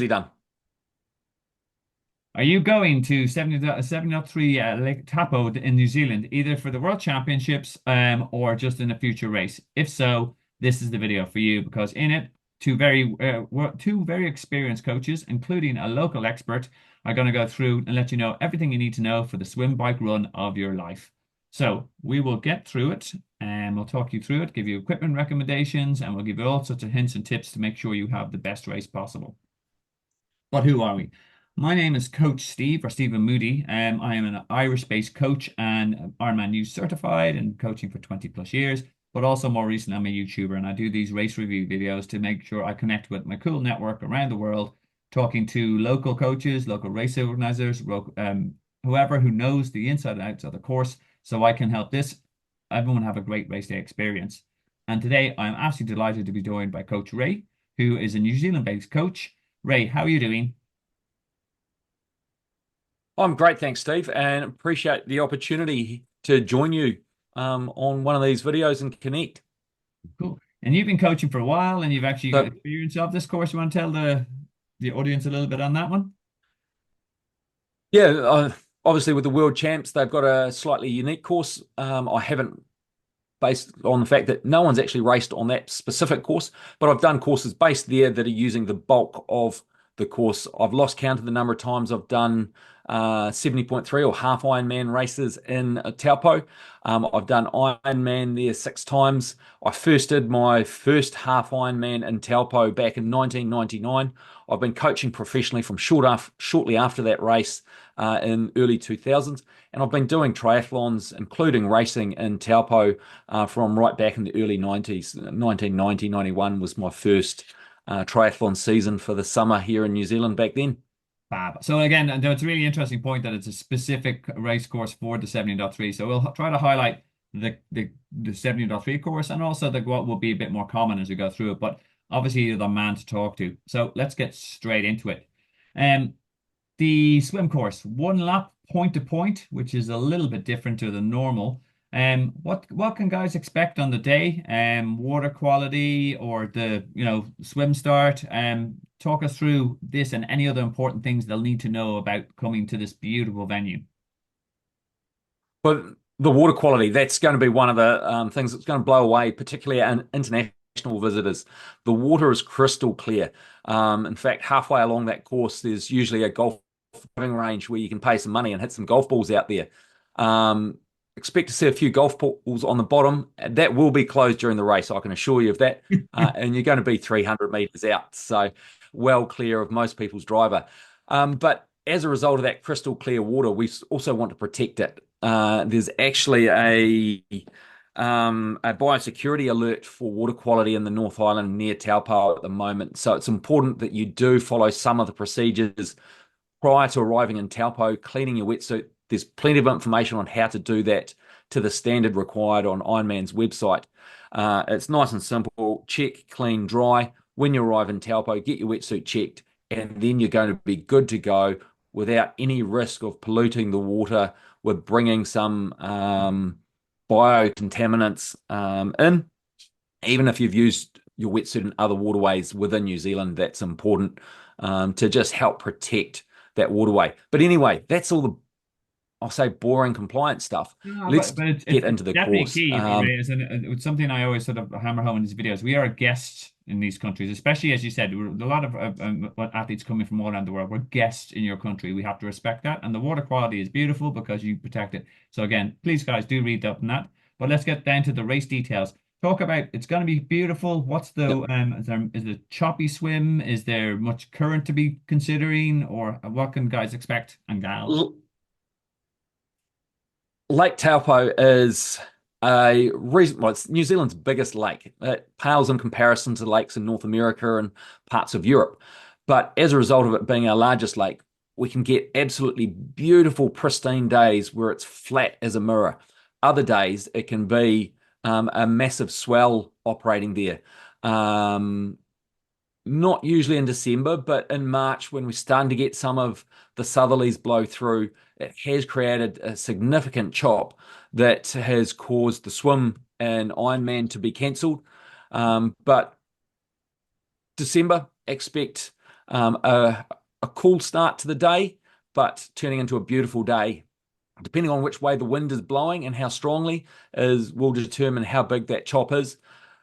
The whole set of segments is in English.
he done? Are you going to 70.3 Lake Taupo in New Zealand, either for the World Championships or just in a future race? If so, this is the video for you because in it, two very experienced coaches, including a local expert, are going to go through and let you know everything you need to know for the swim bike run of your life. So we will get through it and we'll talk you through it, give you equipment recommendations, and we'll give you all sorts of hints and tips to make sure you have the best race possible. But who are we? My name is Coach Steve or Stephen Moody. I am an Irish-based coach and Ironman News certified and coaching for 20 plus years. But also more recently, I'm a YouTuber and I do these race review videos to make sure I connect with my cool network around the world, talking to local coaches, local race organizers, whoever who knows the inside and outs of the course, so I can help everyone have a great race day experience. And today, I'm absolutely delighted to be joined by Coach Ray, who is a New Zealand-based coach. Ray, how are you doing? I'm great, thanks, Steve, and appreciate the opportunity to join you on one of these videos and connect. Cool. And you've been coaching for a while and you've actually got So, experience of this course. You want to tell the audience a little bit on that one? yeah, obviously with the World Champs, they've got a slightly unique course. I haven't, based on the fact that no one's actually raced on that specific course, but I've done courses based there that are using the bulk of the course. I've lost count of the number of times I've done 70.3 or half Ironman races in Taupo. I've done Ironman there 6 times. I first did my first half Ironman in Taupo back in 1999. I've been coaching professionally from shortly after that race in early 2000s, and I've been doing triathlons, including racing in Taupo from right back in the early 90s. 1990, 91 was my first triathlon season for the summer here in New Zealand back then. Fab. So again, and it's a really interesting point that it's a specific race course for the 70.3. So we'll try to highlight the 70.3 course and also what will be a bit more common as we go through it. But obviously you're the man to talk to. So let's get straight into it. Um, The swim course, one lap point to point, which is a little bit different to the normal. What can guys expect on the day? Water quality or the swim start. Talk us through this and any other important things they'll need to know about coming to this beautiful venue. But the water quality, that's going to be one of the things that's going to blow away, particularly international visitors. The water is crystal clear. In fact, halfway along that course, there's usually a golf driving range where you can pay some money and hit some golf balls out there. Expect to see a few golf balls on the bottom. That will be closed during the race, I can assure you of that. And you're going to be 300 meters out, so well clear of most people's driver. But as a result of that crystal clear water, we also want to protect it. There's actually a biosecurity alert for water quality in the North Island near Taupo at the moment. So it's important that you do follow some of the procedures prior to arriving in Taupo, cleaning your wetsuit. There's plenty of information on how to do that to the standard required on Ironman's website. It's nice and simple. Check, clean, dry. When you arrive in Taupo, get your wetsuit checked, and then you're going to be good to go without any risk of polluting the water with bringing some biocontaminants in. Even if you've used your wetsuit in other waterways within New Zealand, that's important to just help protect that waterway. But anyway, that's all the, I'll say, boring compliance stuff. No, but Let's but it's, get it's into the definitely course. key, Ray. It's something I always sort of hammer home in these videos. We are guests in these countries, especially as you said, a lot of athletes coming from all around the world. We're guests in your country. We have to respect that, and the water quality is beautiful because you protect it. So again, please, guys, do read up on that. But let's get down to the race details. Talk about it's going to be beautiful. What's the Yep. is it choppy swim? Is there much current to be considering, or what can guys expect and gals? Lake Taupo is a reason, well, it's New Zealand's biggest lake. It pales in comparison to lakes in North America and parts of Europe. But as a result of it being our largest lake, we can get absolutely beautiful, pristine days where it's flat as a mirror. Other days, it can be a massive swell operating there. Um, Not usually in December, but in March when we're starting to get some of the southerlies blow through, it has created a significant chop that has caused the swim and Ironman to be cancelled. But December, expect A cool start to the day, but turning into a beautiful day. Depending on which way the wind is blowing and how strongly is will determine how big that chop is.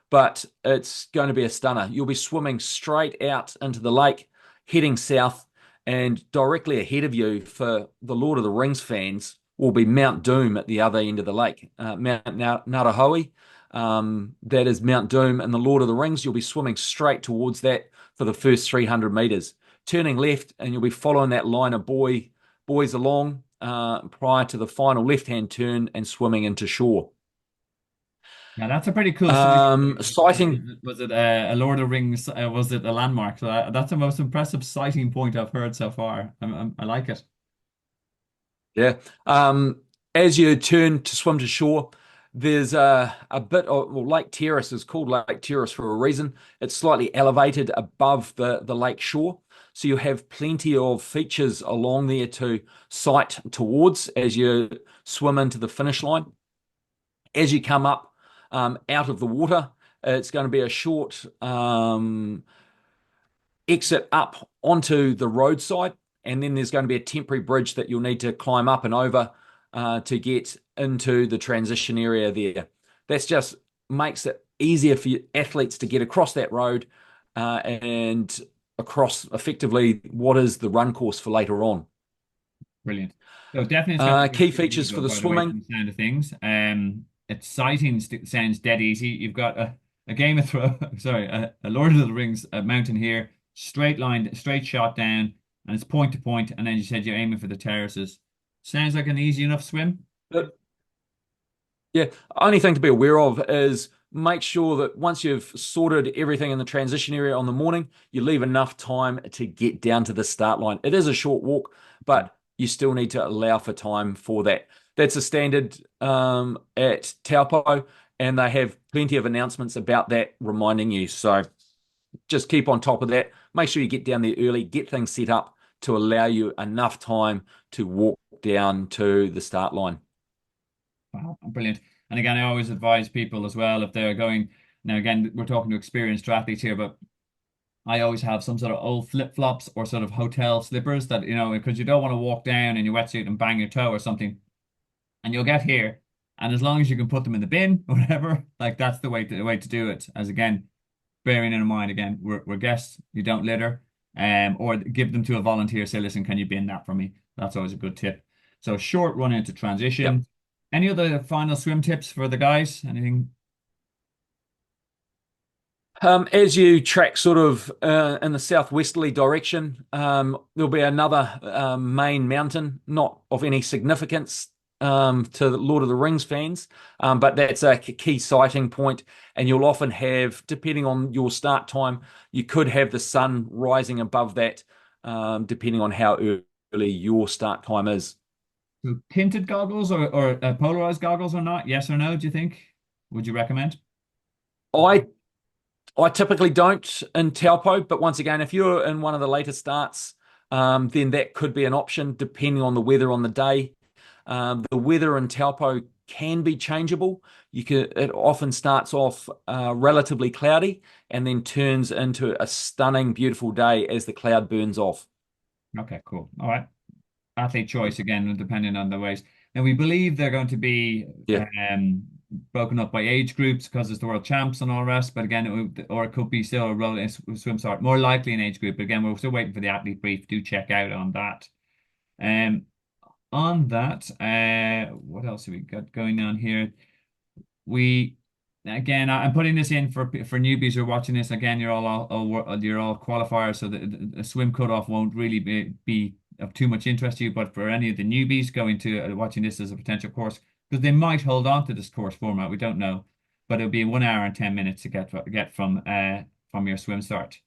But it's going to be a stunner. You'll be swimming straight out into the lake, heading south, and directly ahead of you for the Lord of the Rings fans will be Mount Doom at the other end of the lake, Mount Narahoe. That is Mount Doom and the Lord of the Rings. You'll be swimming straight towards that for the first 300 meters, turning left, and you'll be following that line of boys along prior to the final left-hand turn and swimming into shore. Now that's a pretty cool sight. Sighting. Was it a Lord of the Rings? Was it a landmark? So that's the most impressive sighting point I've heard so far. I like it. Yeah. As you turn to swim to shore, there's a bit of, well, Lake Terrace is called Lake Terrace for a reason. It's slightly elevated above the lake shore. So you have plenty of features along there to sight towards as you swim into the finish line. As you come up out of the water, it's going to be a short exit up onto the roadside, and then there's going to be a temporary bridge that you'll need to climb up and over to get into the transition area there. That's just makes it easier for athletes to get across that road and across effectively what is the run course for later on. Brilliant. So definitely it's going to be a Key good features for video, the by the way, swimming. from the sound of things. Exciting sounds dead easy. You've got a Game of Thrones, sorry, a Lord of the Rings mountain here, straight line, straight shot down, and it's point to point, and then you said you're aiming for the terraces. Sounds like an easy enough swim. But yeah, only thing to be aware of is make sure that once you've sorted everything in the transition area on the morning, you leave enough time to get down to the start line. It is a short walk, but you still need to allow for time for that. That's a standard at Taupo, and they have plenty of announcements about that reminding you. So just keep on top of that. Make sure you get down there early, get things set up to allow you enough time to walk down to the start line. Wow, brilliant. And again, I always advise people as well if they're going. Now, again, we're talking to experienced athletes here, but I always have some sort of old flip-flops or sort of hotel slippers that, because you don't want to walk down in your wetsuit and bang your toe or something. And you'll get here. And as long as you can put them in the bin or whatever, like that's the way to do it. As again, bearing in mind, again, we're guests, you don't litter, or give them to a volunteer. Say, listen, can you bin that for me? That's always a good tip. So short run into Yep. transition. Any other final swim tips for the guys? Anything? As you track sort of in the southwesterly direction, there'll be another main mountain, not of any significance to the Lord of the Rings fans, but that's a key sighting point, and you'll often have, depending on your start time, you could have the sun rising above that, depending on how early your start time is. So tinted goggles or polarized goggles or not? Yes or no, do you think? Would you recommend? I I typically don't in Taupo, but once again, if you're in one of the later starts, then that could be an option depending on the weather on the day. The weather in Taupo can be changeable. It often starts off relatively cloudy and then turns into a stunning, beautiful day as the cloud burns off. Okay, cool. All right. Athlete choice again, depending on the ways. And we believe they're going to be Yeah, broken up by age groups because it's the world champs and all the rest. But again, or it could be still a roll in swim start, more likely an age group. But again, we're still waiting for the athlete brief. Do check out on that. Um, on that, what else have we got going on here? We again, I'm putting this in for newbies who are watching this. Again, you're all qualifiers, so the swim cutoff won't really be of too much interest to you. But for any of the newbies going to watching this as a potential course, because they might hold on to this course format, we don't know. But it'll be 1 hour and 10 minutes to get from your swim start.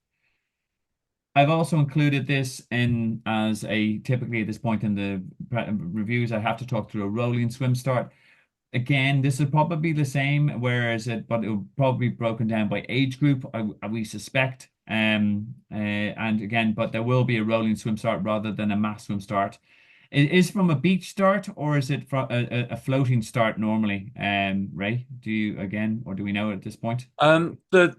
I've also included this in as a typically at this point in the reviews, I have to talk through a rolling swim start. Again, this is probably the same, but it will probably be broken down by age group, we suspect. And again, but there will be a rolling swim start rather than a mass swim start. It is from a beach start or is it from a floating start normally? Ray, do you again, or do we know at this point? the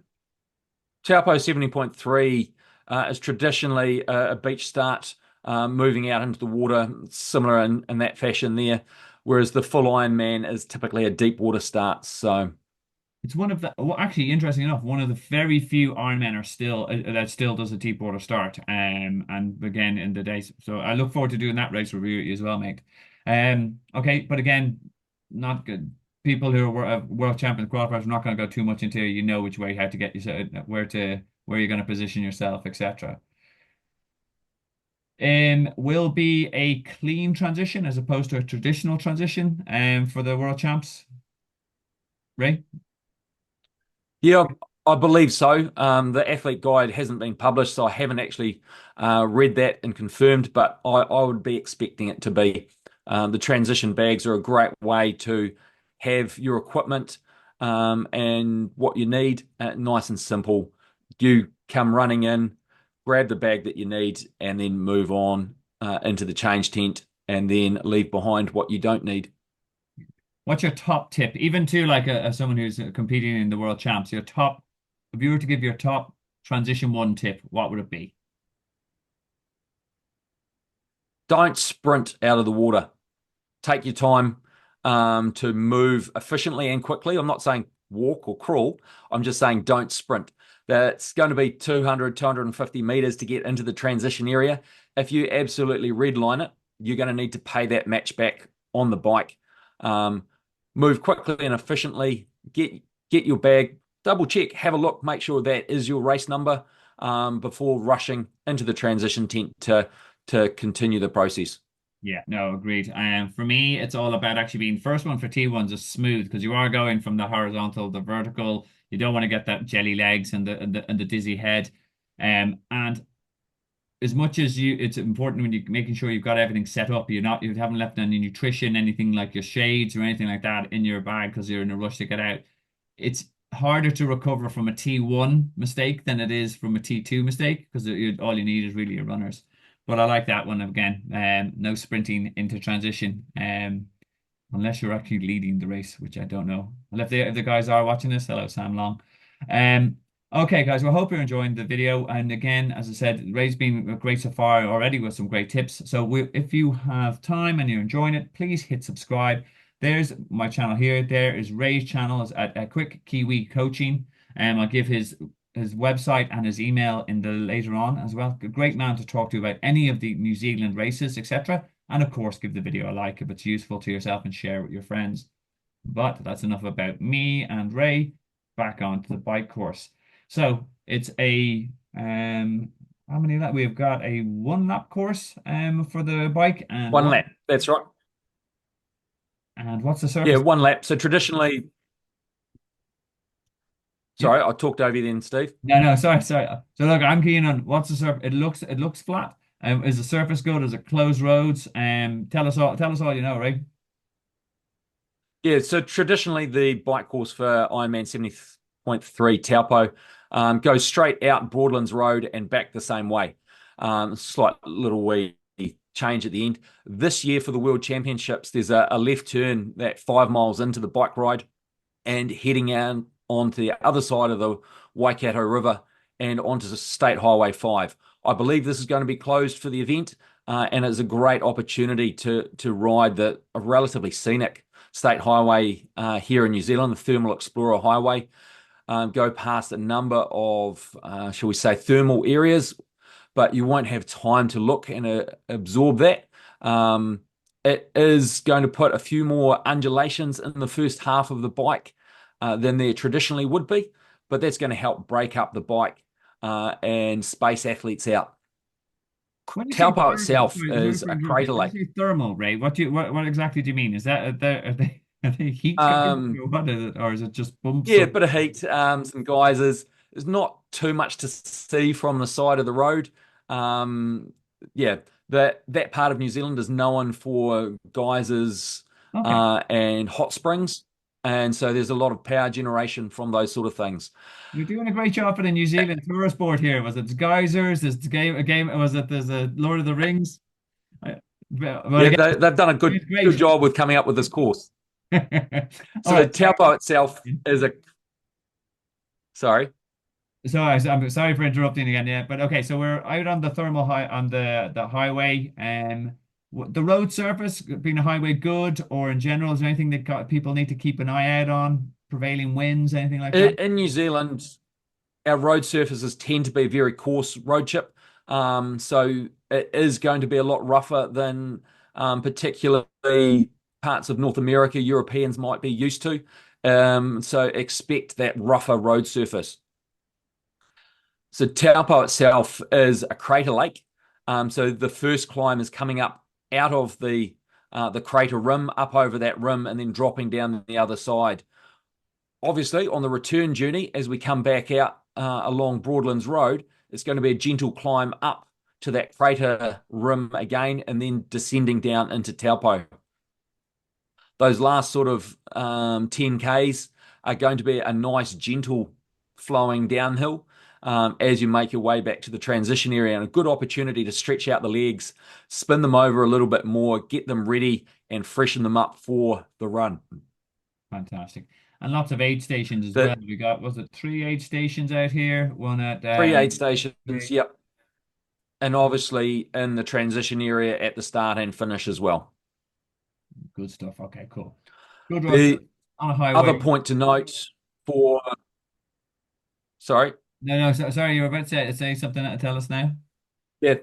Taupo 70.3 is traditionally a beach start, moving out into the water, similar in that fashion there. Whereas the full Ironman is typically a deep water start. So It's one of the, well, actually, interesting enough, one of the very few Ironmen are still that still does a deep water start. And again in the days, so I look forward to doing that race review with you as well, mate. Okay, but again, not good. People who are world champions qualifiers are not going to go too much into you know which way how to get you where you're going to position yourself, etc. Will be a clean transition as opposed to a traditional transition. For the world champs, Ray. yeah, I believe so. The athlete guide hasn't been published, so I haven't actually read that and confirmed, but I would be expecting it to be. The transition bags are a great way to have your equipment and what you need nice and simple. You come running in, grab the bag that you need, and then move on into the change tent, and then leave behind what you don't need. What's your top tip, even to like someone who's competing in the world champs? Your top, if you were to give your top transition one tip, what would it be? Don't sprint out of the water. Take your time to move efficiently and quickly. I'm not saying walk or crawl. I'm just saying don't sprint. That's going to be 200, 250 meters to get into the transition area. If you absolutely redline it, you're going to need to pay that match back on the bike. Um, Move quickly and efficiently. Get your bag. Double check. Have a look. Make sure that is your race number before rushing into the transition tent to continue the process. Yeah, no, agreed. For me, it's all about actually being first one for T1s is smooth because you are going from the horizontal, the vertical. You don't want to get that jelly legs and the dizzy head. And as much as it's important when you're making sure you've got everything set up, you haven't left any nutrition, anything like your shades or anything like that in your bag because you're in a rush to get out. It's harder to recover from a T1 mistake than it is from a T2 mistake because all you need is really your runners. But I like that one again. No sprinting into transition. Unless you're actually leading the race, which I don't know. Well, if the guys are watching this, hello, Sam Long. Um, okay, guys, well, I hope you're enjoying the video. And again, as I said, Ray's been great so far already with some great tips. So if you have time and you're enjoying it, please hit subscribe. There's my channel here. There is Ray's channel is at Quick Kiwi Coaching. I'll give his website and his email in the later on as well. A great man to talk to about any of the New Zealand races, etc. And of course, give the video a like if it's useful to yourself and share with your friends. But that's enough about me and Ray. Back onto the bike course. So it's a how many lap? We've got a 1 lap course for the bike and One what lap. That's right. and what's the Yeah, surface? one lap. So traditionally, Yep. sorry, I talked over you then, Steve. No, sorry. So look, I'm keen on what's the surface. It looks flat. Is the surface good? Is it closed roads? Tell us all you know, right? Yeah, so traditionally the bike course for Ironman 70.3 Taupo goes straight out Broadlands Road and back the same way. Slight little wee change at the end. This year for the World Championships, there's a left turn that 5 miles into the bike ride and heading out onto the other side of the Waikato River and onto the State Highway 5. I believe this is going to be closed for the event, and it's a great opportunity to ride a relatively scenic state highway here in New Zealand, the Thermal Explorer Highway. Go past a number of, shall we say, thermal areas, but you won't have time to look and absorb that. It is going to put a few more undulations in the first half of the bike than there traditionally would be, but that's going to help break up the bike and space athletes out. When you say Taupo thermal, itself sorry is for a interrupting. crater When lake. you say thermal, Ray, what exactly do you mean? Is that are they heat guys Um, or what is it, or is it just bumps yeah, a of? bit of heat, some geysers. There's not too much to see from the side of the road. Um, yeah, that part of New Zealand is known for geysers Okay, and hot springs, and so there's a lot of power generation from those sort of things. you're doing a great job for the New Zealand tourist board here. Was it geysers? Is the game a game? Was it there's a Lord of the Rings? But Yeah, again, they've done a it's good great. job with coming up with this course. All So right. Taupo itself is a sorry. I'm sorry for interrupting again. Yeah, but okay, so we're out on the thermal high on the highway. The road surface being a highway good, or in general, is there anything that people need to keep an eye out on? Prevailing winds, anything like that? In New Zealand, our road surfaces tend to be very coarse road chip. So it is going to be a lot rougher than particularly parts of North America Europeans might be used to. So expect that rougher road surface. So Taupo itself is a crater lake. So the first climb is coming up out of the crater rim, up over that rim, and then dropping down the other side. Obviously, on the return journey, as we come back out along Broadlands Road, it's going to be a gentle climb up to that crater rim again, and then descending down into Taupo. Those last sort of 10 Ks are going to be a nice, gentle flowing downhill as you make your way back to the transition area, and a good opportunity to stretch out the legs, spin them over a little bit more, get them ready, and freshen them up for the run. Fantastic. And lots of aid stations as well. The We got, was it three aid stations out here? One at three aid stations, okay, yep. And obviously in the transition area at the start and finish as well. good stuff. Okay, cool. Good road The trip on a other highway. point to note for, sorry, No, no, sorry, you were about to say something to tell us now. yeah,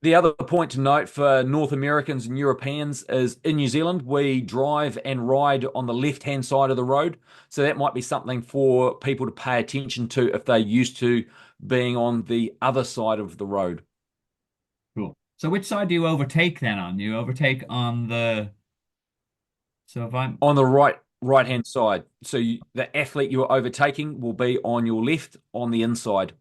the other point to note for North Americans and Europeans is in New Zealand, we drive and ride on the left-hand side of the road. So that might be something for people to pay attention to if they're used to being on the other side of the road. Cool. So which side do you overtake then on? You overtake on the, so if I'm, On the right hand side. So the athlete you're overtaking will be on your left on the inside.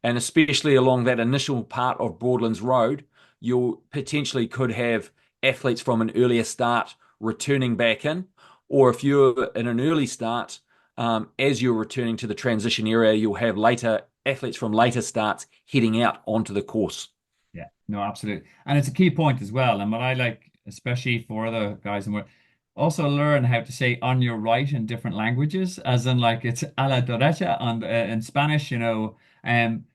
And especially along that initial part of Broadlands Road, you potentially could have athletes from an earlier start returning back in, or if you're in an early start, as you're returning to the transition area, you'll have later athletes from later starts heading out onto the course. yeah, no, absolutely. And it's a key point as well. And what I like, especially for other guys, and we're also learn how to say on your right in different languages, as in like it's a la derecha on in Spanish,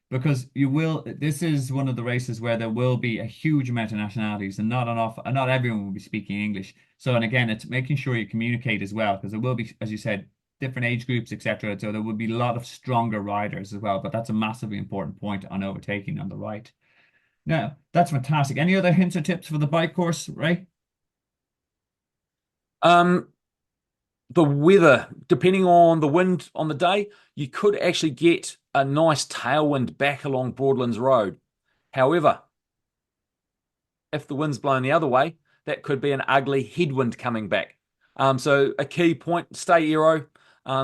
because you will, this is one of the races where there will be a huge amount of nationalities and not enough, and not everyone will be speaking English. So, and again, it's making sure you communicate as well, because there will be, as you said, different age groups, etc. So there will be a lot of stronger riders as well. But that's a massively important point on overtaking on the right. Now, that's fantastic. Any other hints or tips for the bike course, Ray? Um, the weather, depending on the wind on the day, you could actually get a nice tailwind back along Broadlands Road. However, if the wind's blowing the other way, that could be an ugly headwind coming back. So a key point, stay aero,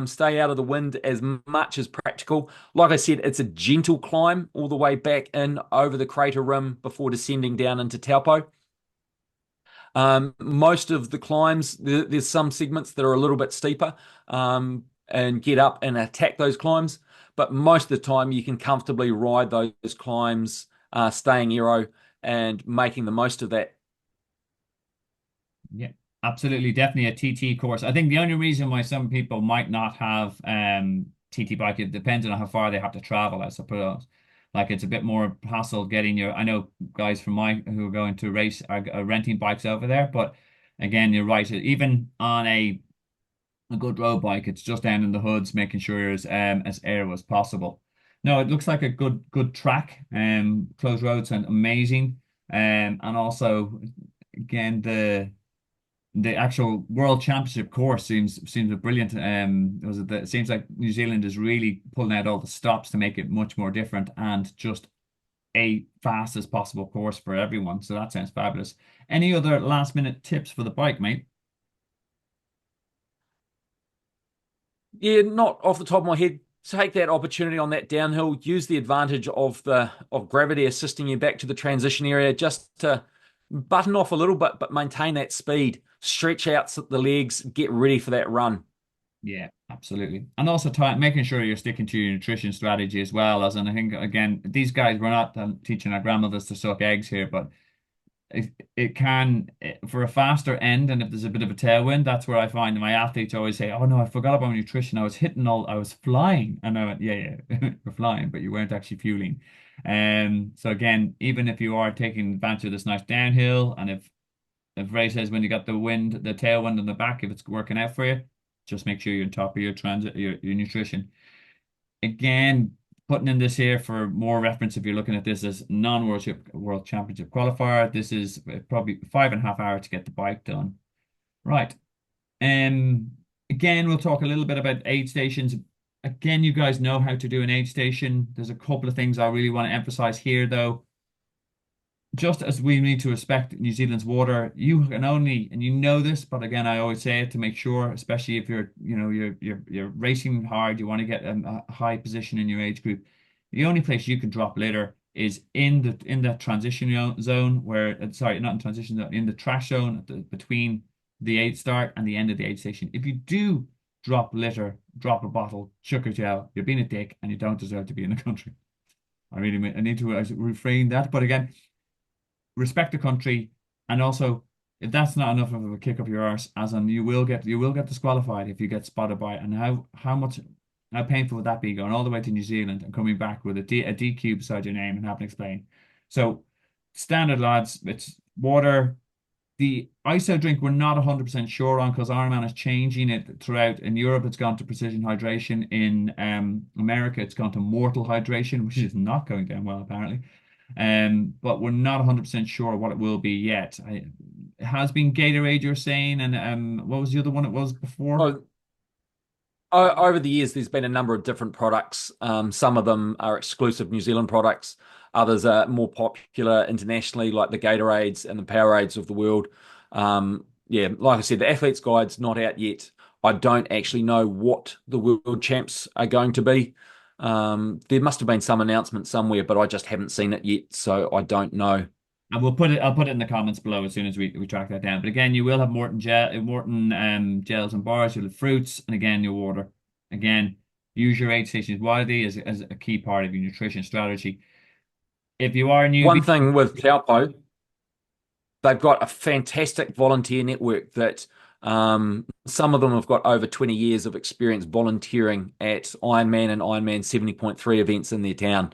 stay out of the wind as much as practical. Like I said, it's a gentle climb all the way back in over the crater rim before descending down into Taupo. Most of the climbs, there's some segments that are a little bit steeper and get up and attack those climbs. But most of the time, you can comfortably ride those climbs, staying aero and making the most of that. Yeah, absolutely. Definitely a TT course. I think the only reason why some people might not have TT bike, it depends on how far they have to travel, I suppose. Like it's a bit more hassle getting your, I know guys from my who are going to race are renting bikes over there, but again, you're right. Even on a good road bike, it's just down in the hoods, making sure you're as aero as possible. No, it looks like a good track. Closed roads and amazing. And also again the actual World Championship course seems a brilliant. It seems like New Zealand is really pulling out all the stops to make it much more different and just a fast as possible course for everyone. So that sounds fabulous. Any other last minute tips for the bike, mate? Yeah, not off the top of my head. Take that opportunity on that downhill. Use the advantage of gravity assisting you back to the transition area, just to button off a little bit, but maintain that speed. Stretch out the legs. Get ready for that run. Yeah, absolutely. And also time, making sure you're sticking to your nutrition strategy as well. As in, I think again, these guys, we're not teaching our grandmothers to suck eggs here, but it can for a faster end, and if there's a bit of a tailwind, that's where I find my athletes always say, "Oh no, I forgot about nutrition. I was flying," and I went, "Yeah, yeah, you're flying, but you weren't actually fueling." So again, even if you are taking advantage of this nice downhill, and if Ray says when you got the tailwind in the back, if it's working out for you, just make sure you're on top of your transit, your nutrition. Again, putting in this here for more reference, if you're looking at this as World Championship qualifier, this is probably 5.5 hours to get the bike done. Right. Um, Again, we'll talk a little bit about aid stations. Again, you guys know how to do an aid station. There's a couple of things I really want to emphasize here, though. Just as we need to respect New Zealand's water, you can only, and you know this, but again, I always say it to make sure, especially if you're racing hard, you want to get a high position in your age group. The only place you can drop litter is in the transition zone where, sorry, not in transition zone, in the trash zone between the aid start and the end of the aid station. If you do drop litter, drop a bottle, sugar gel, you're being a dick and you don't deserve to be in the country. I need to refrain that, but again, respect the country, and also if that's not enough of a kick up your arse, as in you will get disqualified if you get spotted by it. And how painful would that be going all the way to New Zealand and coming back with a DQ beside your name and having to explain? So standard lads, it's water. The ISO drink we're not 100% sure on because Ironman is changing it throughout. In Europe, it's gone to precision hydration. In America, it's gone to mortal hydration, which is not going down well apparently. But we're not 100% sure what it will be yet. It has been Gatorade, you're saying, and what was the other one it was before? Oh, over the years, there's been a number of different products. Some of them are exclusive New Zealand products. Others are more popular internationally, like the Gatorades and the Powerades of the world. Yeah, like I said, the Athlete's Guide's not out yet. I don't actually know what the world champs are going to be. There must have been some announcement somewhere, but I just haven't seen it yet, so I don't know. And I'll put it in the comments below as soon as we track that down. But again, you will have Morton gels and bars, you'll have fruits, and again your water. Again, use your aid stations wisely as a key part of your nutrition strategy. If you are a One newbie, thing with Taupo, they've got a fantastic volunteer network that some of them have got over 20 years of experience volunteering at Ironman and Ironman 70.3 events in their town.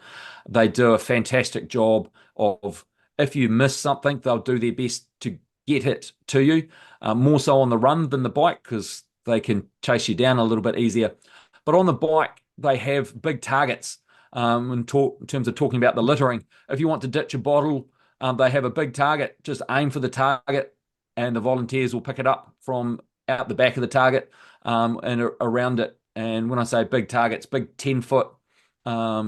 They do a fantastic job of, if you miss something, they'll do their best to get it to you, more so on the run than the bike because they can chase you down a little bit easier. But on the bike, they have big targets in terms of talking about the littering. If you want to ditch a bottle, they have a big target. Just aim for the target, and the volunteers will pick it up from out the back of the target and around it. And when I say big targets, big 10-foot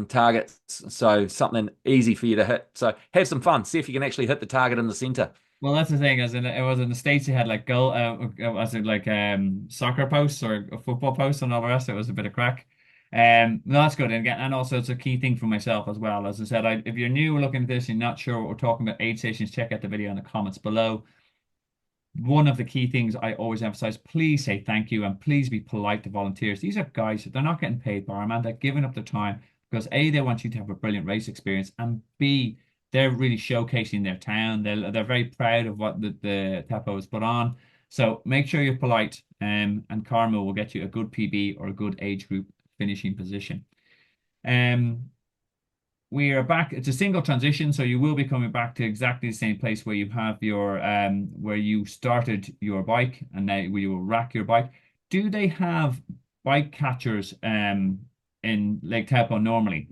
targets. So something easy for you to hit. So have some fun. See if you can actually hit the target in the center. well, that's the thing. As in, it was in the States, you had like goal, was it like soccer posts or football posts and all the rest. It was a bit of crack. No, that's good. And again, and also it's a key thing for myself as well. As I said, if you're new looking at this and you're not sure what we're talking about aid stations, check out the video in the comments below. One of the key things I always emphasize, please say thank you and please be polite to volunteers. These are guys, they're not getting paid by Ironman. They're giving up their time because A, they want you to have a brilliant race experience, and B, they're really showcasing their town. They're very proud of what the Taupo has put on. So make sure you're polite, and karma will get you a good PB or a good age group finishing position. Um, we are back. It's a single transition, so you will be coming back to exactly the same place where you have your where you started your bike, and now where you will rack your bike. Do they have bike catchers in Lake Taupo normally,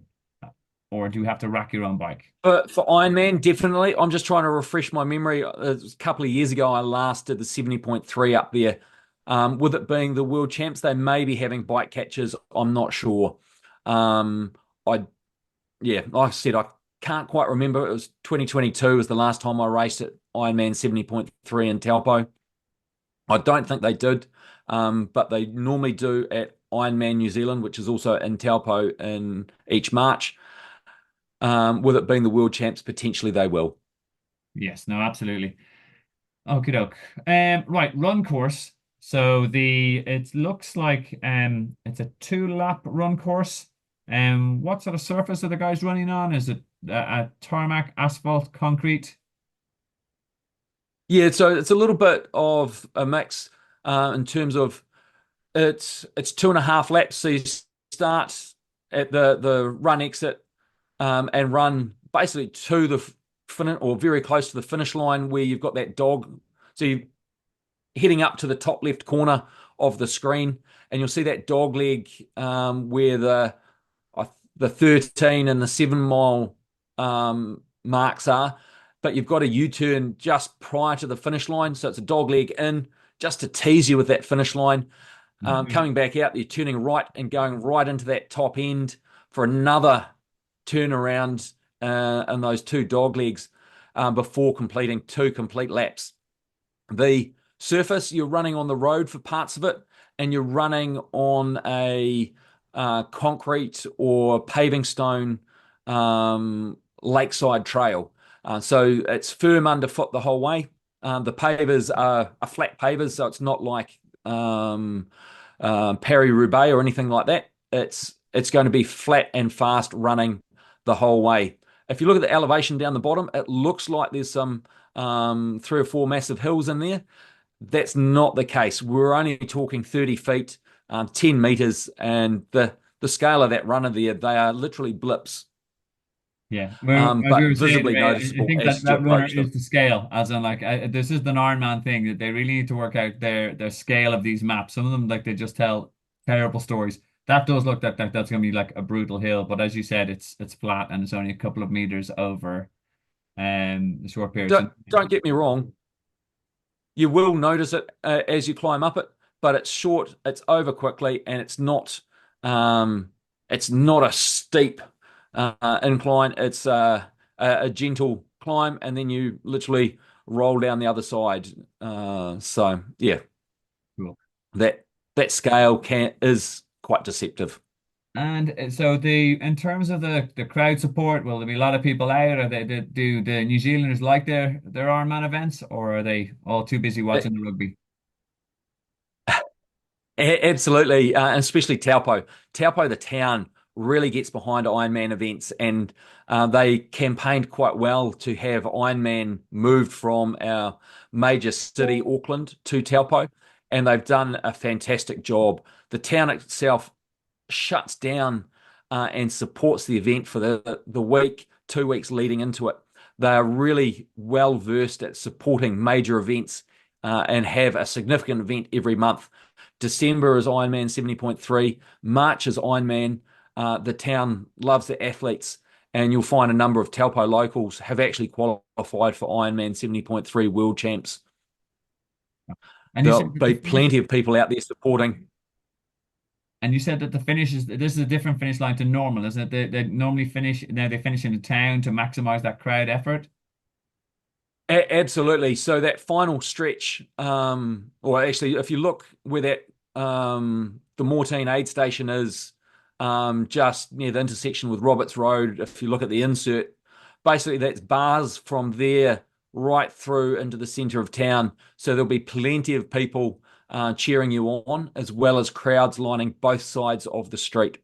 or do you have to rack your own bike? For Ironman, definitely. I'm just trying to refresh my memory. It was a couple of years ago, I last did the 70.3 up there. With it being the world champs, they may be having bike catchers. I'm not sure. I Yeah, like I said, I can't quite remember. It was 2022 was the last time I raced at Ironman 70.3 in Taupo. I don't think they did, but they normally do at Ironman New Zealand, which is also in Taupo in each March. With it being the world champs, potentially they will. Yes, no, absolutely. Okay, doke. Right, run course. So it looks like it's a 2-lap run course. What sort of surface are the guys running on? Is it a tarmac, asphalt, concrete? Yeah, so it's a little bit of a mix in terms of it's 2.5 laps. So you start at the run exit and run basically to the finish or very close to the finish line where you've got that dog. So you're heading up to the top left corner of the screen, and you'll see that dog leg where uh, the 13 and the 7 mile marks are. But you've got a U-turn just prior to the finish line, so it's a dog leg in just to tease you with that finish line. Mhm. Coming back out, you're turning right and going right into that top end for another turnaround in those two dog legs before completing 2 complete laps. The surface, you're running on the road for parts of it, and you're running on a concrete or paving stone lakeside trail. So it's firm underfoot the whole way. The pavers are flat pavers, so it's not like Paris-Roubaix or anything like that. It's going to be flat and fast running the whole way. If you look at the elevation down the bottom, it looks like there's some 3 or 4 massive hills in there. That's not the case. We're only talking 30 feet, 10 meters, and the scale of that runner there, they are literally blips, Yeah, well, as you but were saying, visibly Ray, I noticeable think as that you that runner approach is them. the scale, as in like this is the Ironman thing that they really need to work out their scale of these maps. Some of them like they just tell terrible stories. That does look that's gonna be like a brutal hill, but as you said, it's flat and it's only a couple of meters over a short period. So Don't get me wrong. You will notice it as you climb up it, but it's short, it's over quickly, and um, it's not a steep incline. It's a gentle climb, and then you literally roll down the other side. So yeah, cool. that that scale can is quite deceptive. And so the in terms of the crowd support, will there be a lot of people out? Or do the New Zealanders like their Ironman events, or are they all too busy watching the rugby? Absolutely, especially Taupo. Taupo, the town, really gets behind Ironman events, and they campaigned quite well to have Ironman moved from our major city, Auckland, to Taupo, and they've done a fantastic job. The town itself shuts down and supports the event for the week, 2 weeks leading into it. They are really well versed at supporting major events and have a significant event every month. December is Ironman 70.3, March is Ironman. The town loves the athletes, and you'll find a number of Taupo locals have actually qualified for Ironman 70.3 world champs. And you There'll said that the be finish, plenty of people out there supporting. and you said that the finish is this is a different finish line to normal, isn't it? They normally finish now they finish in the town to maximize that crowd effort. Absolutely. So that final stretch, or actually, if you look where that the Mortein aid station is, just near the intersection with Roberts Road. If you look at the insert, basically that's bars from there right through into the centre of town. So there'll be plenty of people cheering you on, as well as crowds lining both sides of the street.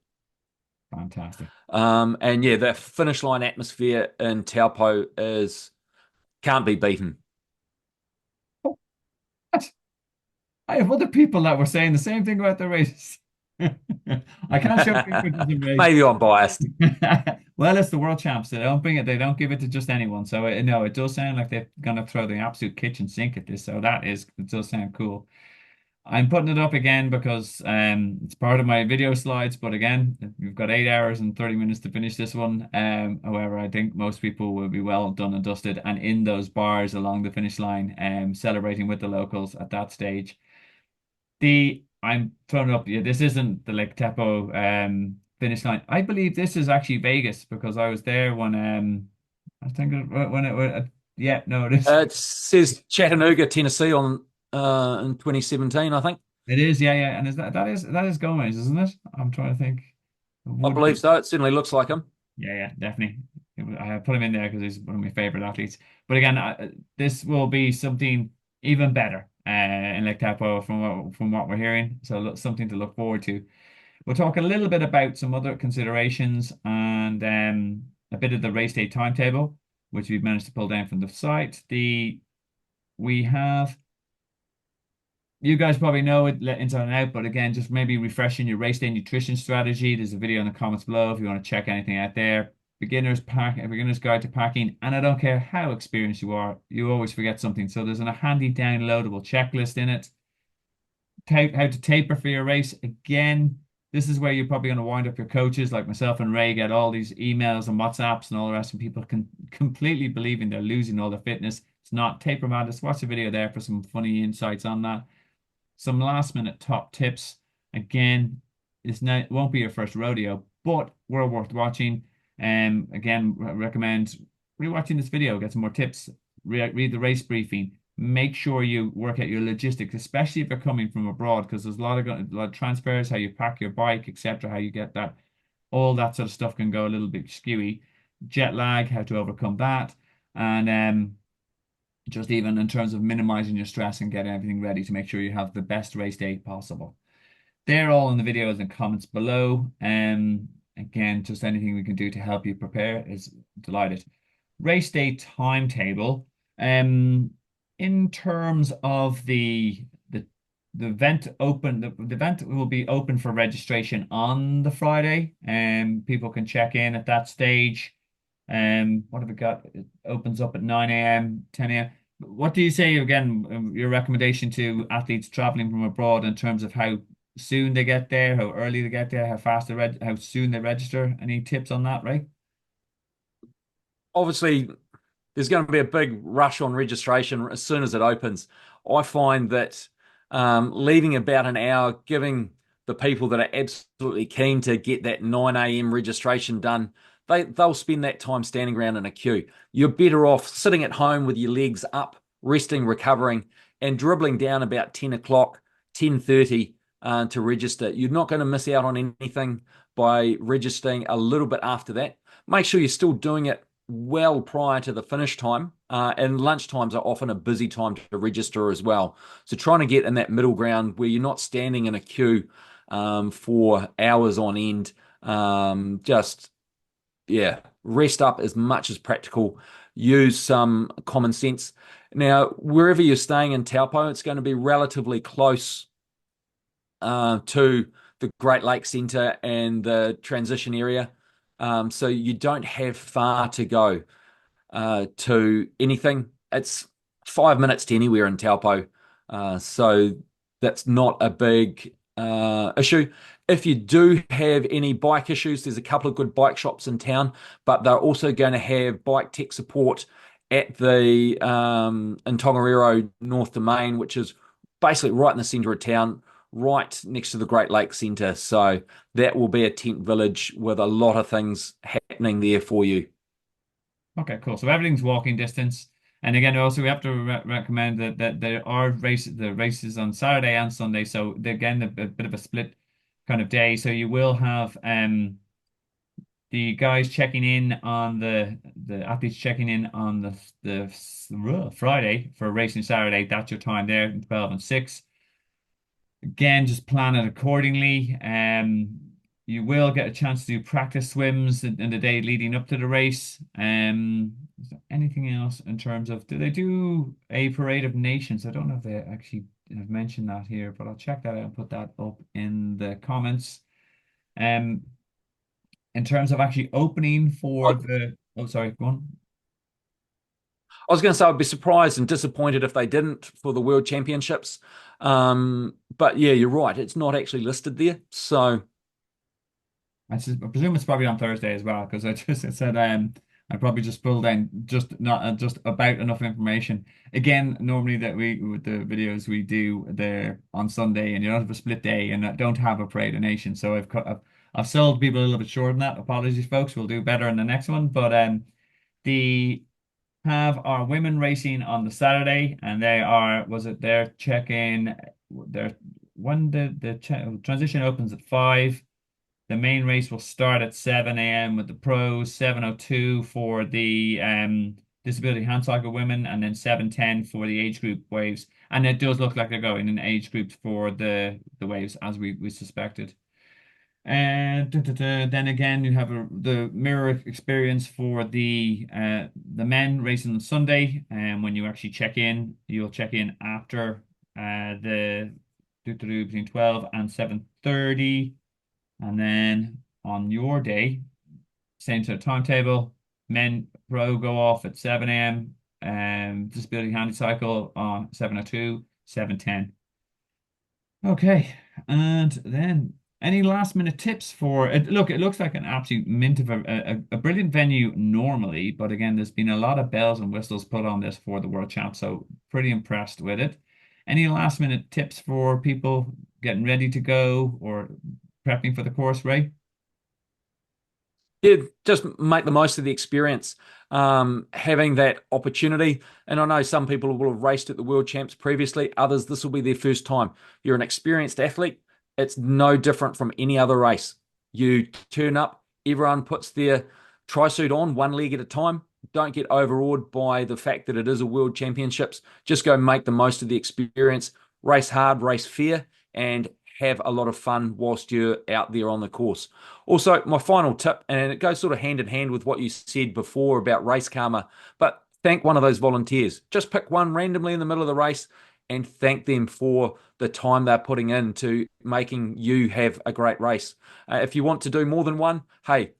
Fantastic. And yeah, the finish line atmosphere in Taupo is can't be beaten. Oh, what? I have other people that were saying the same thing about the race. I can't show favoritism, Ray. Maybe I'm biased. Well, it's the world champs. They don't bring it. They don't give it to just anyone. So no, it does sound like they're gonna throw the absolute kitchen sink at this. So it does sound cool. I'm putting it up again because it's part of my video slides. But again, we've got 8 hours and 30 minutes to finish this one. However, I think most people will be well done and dusted and in those bars along the finish line, celebrating with the locals at that stage. I'm throwing up. Yeah, this isn't the Lake Taupo finish line. I believe this is actually Vegas because I was there when I think yeah, no, it is. It says Chattanooga, Tennessee on in 2017, I think. It is, yeah, yeah. And is that is Gomez, isn't it? I'm trying to think. It I would believe be. so. It certainly looks like him. Yeah, yeah, definitely. I put him in there because he's one of my favorite athletes. But again, this will be something even better in Lake Taupo from what we're hearing. So something to look forward to. We'll talk a little bit about some other considerations and a bit of the race day timetable, which we've managed to pull down from the site. The we have, you guys probably know it inside and out, but again, just maybe refreshing your race day nutrition strategy. There's a video in the comments below if you want to check anything out there. Beginner's guide to packing, and I don't care how experienced you are, you always forget something. So there's a handy downloadable checklist in it. How to taper for your race. Again, this is where you're probably going to wind up your coaches like myself and Ray get all these emails and WhatsApps and all the rest, and people can completely believing they're losing all their fitness. It's not. Taper Madness. Watch the video there for some funny insights on that. Some last minute top tips. Again, it won't be your first rodeo, but we're worth watching. Again, recommend rewatching this video, get some more tips, read the race briefing. Make sure you work out your logistics, especially if you're coming from abroad, because there's a lot of transfers, how you pack your bike, etc., how you get that, all that sort of stuff can go a little bit skewy. Jet lag, how to overcome that, and just even in terms of minimizing your stress and getting everything ready to make sure you have the best race day possible. They're all in the videos and comments below. Again, just anything we can do to help you prepare is delighted. Race day timetable. In terms of the event the event will be open for registration on the Friday, and people can check in at that stage. What have we got? It opens up at 9 a.m., 10 a.m. What do you say again, your recommendation to athletes traveling from abroad in terms of how soon they get there, how early they get there, how soon they register? Any tips on that, right? Obviously, there's going to be a big rush on registration as soon as it opens. I find that leaving about an hour, giving the people that are absolutely keen to get that 9 a.m. registration done, they'll spend that time standing around in a queue. You're better off sitting at home with your legs up, resting, recovering, and dribbling down about 10 o'clock, 10:30 to register. You're not going to miss out on anything by registering a little bit after that. Make sure you're still doing it well prior to the finish time. And lunch times are often a busy time to register as well. So trying to get in that middle ground where you're not standing in a queue for hours on end. Yeah, rest up as much as practical. Use some common sense. Now, wherever you're staying in Taupo, it's going to be relatively close to the Great Lakes Centre and the transition area. So you don't have far to go to anything. It's 5 minutes to anywhere in Taupo. So that's not a big issue. If you do have any bike issues, there's a couple of good bike shops in town, but they're also going to have bike tech support at the in Tongariro North Domain, which is basically right in the centre of town, right next to the Great Lakes Centre. So that will be a tent village with a lot of things happening there for you. Okay, cool. So everything's walking distance. And again, also we have to recommend that there are the races on Saturday and Sunday. So again, a bit of a split kind of day. So you will have the guys checking in on the athletes checking in on the Friday for racing Saturday. That's your time there, 12 and 6. Again, just plan it accordingly. You will get a chance to do practice swims in the day leading up to the race. Is there anything else in terms of, do they do a parade of nations? I don't know if they actually have mentioned that here, but I'll check that out and put that up in the comments. Um, in terms of actually opening for I the, oh, sorry, go on. was going to say I'd be surprised and disappointed if they didn't for the World Championships. But yeah, you're right. It's not actually listed there. So I presume it's probably on Thursday as well because it said I probably just pulled in just not just about enough information. Again, normally that we with the videos we do there on Sunday and you don't have a split day and don't have a parade of nations. So I've sold people a little bit short on that. Apologies, folks. We'll do better in the next one. But the have our women racing on the Saturday and they are was it they're checking their when the transition opens at 5. The main race will start at 7 a.m. with the pros, 7:02 for the disability hand cycle women, and then 7:10 for the age group waves. And it does look like they're going in age groups for the waves, as we suspected. And then again, you have the mirror experience for the men racing on Sunday. And when you actually check in, you'll check in after the between 12 and 7:30. And then on your day, same sort of timetable. Men pro go off at 7 a.m. Disability handy cycle on 7:02, 7:10. Okay, and then any last minute tips for it? Look, it looks like an absolute mint of a brilliant venue normally, but again, there's been a lot of bells and whistles put on this for the World Champ, so pretty impressed with it. Any last minute tips for people getting ready to go or prepping for the course, Ray? Yeah, just make the most of the experience, having that opportunity. And I know some people will have raced at the World Champs previously, others, this will be their first time. You're an experienced athlete. It's no different from any other race. You turn up, everyone puts their tri suit on one leg at a time. Don't get overawed by the fact that it is a World Championships. Just go make the most of the experience, race hard, race fair, and have a lot of fun whilst you're out there on the course. Also, my final tip, and it goes sort of hand in hand with what you said before about race karma, but thank one of those volunteers. Just pick one randomly in the middle of the race and thank them for the time they're putting into making you have a great race. If you want to do more than one, hey,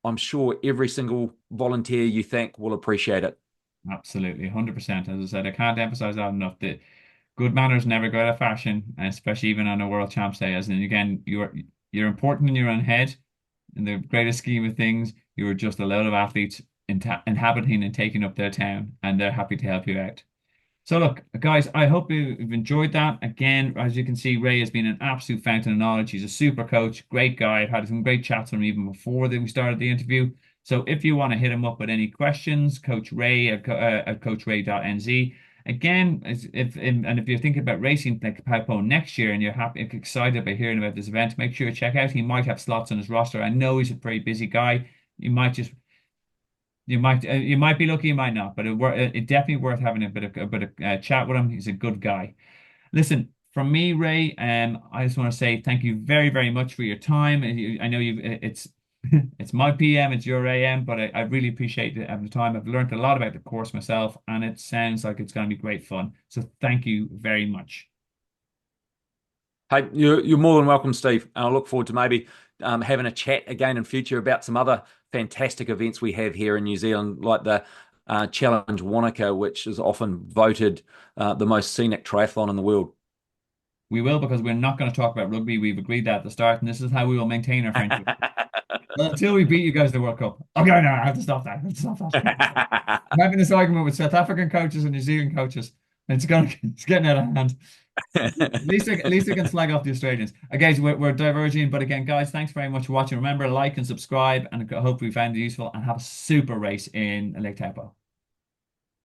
I'm sure every single volunteer you thank will appreciate it. Absolutely, 100%. As I said, I can't emphasize that enough. That good manners never go out of fashion, especially even on a World Champs Day. As in, again, you're important in your own head. In the greatest scheme of things, you're just a load of athletes inhabiting and taking up their town, and they're happy to help you out. So look, guys, I hope you've enjoyed that. Again, as you can see, Ray has been an absolute fountain of knowledge. He's a super coach, great guy. I've had some great chats with him even before we started the interview. So if you want to hit him up with any questions, Coach Ray at coachray.nz. Again, if you're thinking about racing Lake Taupo next year and you're happy excited by hearing about this event, make sure you check out. He might have slots on his roster. I know he's a very busy guy. You might be lucky, you might not, but it definitely worth having a bit of chat with him. He's a good guy. Listen, from me, Ray, I just want to say thank you very, very much for your time. I know it's it's my PM, it's your AM, but I really appreciate the time. I've learned a lot about the course myself, and it sounds like it's going to be great fun. So thank you very much. Hey, you're more than welcome, Steve. And I look forward to maybe having a chat again in future about some other fantastic events we have here in New Zealand, like the Challenge Wanaka, which is often voted the most scenic triathlon in the world. We will, because we're not going to talk about rugby. We've agreed that at the start, and this is how we will maintain our friendship. Well, until we beat you guys in the World Cup. Okay, no, I have to stop that. I have to stop that. I'm having this argument with South African coaches and New Zealand coaches. It's getting out of hand. At least we can slag off the Australians. Guys, we're diverging, but again, guys, thanks very much for watching. Remember, like and subscribe, and I hope we found it useful. And have a super race in Lake Taupo.